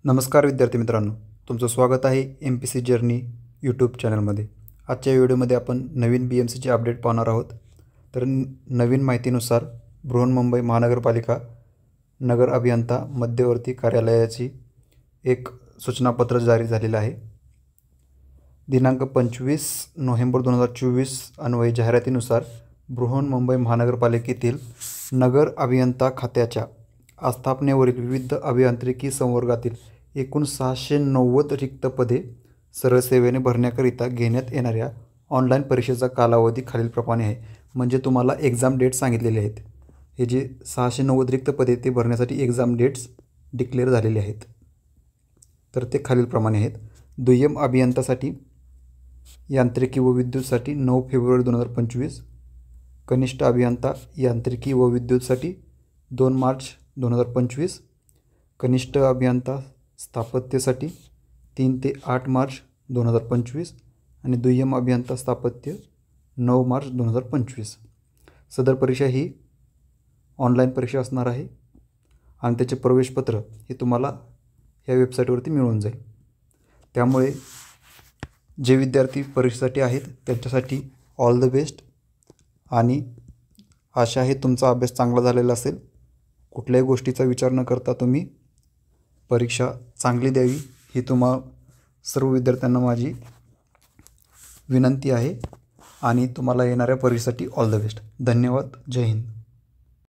नमस्कार विद्यार्थी मित्रांनो, तुमचं स्वागत आहे MPC जर्नी यूट्यूब चॅनलमध्ये। आजच्या व्हिडिओमध्ये आपण नवीन BMCचे अपडेट पाहणार आहोत। तर नवीन माहितीनुसार बृहन्मुंबई महानगरपालिका नगर अभियंता मध्यवर्ती कार्यालयाची एक सूचनापत्र जारी झालेलं आहे। दिनांक 25 नोव्हेंबर 2024 अन्वये जाहिरातीनुसार बृहन्मुंबई महानगरपालिकेतील नगर अभियंता खात्याच्या आस्थापनेवरील विविध अभियांत्रिकी संवर्गातील एकूण 690 रिक्त पदे सरळ सेवेने भरण्याकरिता घेण्यात येणाऱ्या ऑनलाईन परीक्षेचा कालावधी खालीलप्रमाणे आहे। म्हणजे तुम्हाला एक्झाम डेट सांगितलेले आहेत। हे जे 690 रिक्त पदे ते भरण्यासाठी एक्झाम डेट्स डिक्लेअर झालेले आहेत। तर ते खालीलप्रमाणे आहेत। दुय्यम अभियंतासाठी यांत्रिकी व विद्युतसाठी 9 फेब्रुवारी 2025, कनिष्ठ अभियंता यांत्रिकी व विद्युतसाठी 2 मार्च 2025, कनिष्ठ अभियंता स्थापत्यसाठी 3 ते 8 मार्च 2025 आणि दुय्यम अभियंता स्थापत्य 9 मार्च 2025। सदर परीक्षा ही ऑनलाईन परीक्षा असणार आहे आणि त्याचे प्रवेशपत्र हे तुम्हाला ह्या वेबसाईटवरती मिळून जाईल। त्यामुळे जे विद्यार्थी परीक्षेसाठी आहेत त्यांच्यासाठी ऑल द बेस्ट आणि आशा आहे तुमचा अभ्यास चांगला झालेला असेल। कुठल्याही गोष्टीचा विचार न करता तुम्ही परीक्षा चांगली द्यावी ही तुम्हा सर्व विद्यार्थ्यांना माझी विनंती आहे आणि तुम्हाला येणाऱ्या परीक्षेसाठी ऑल द बेस्ट। धन्यवाद। जय हिंद।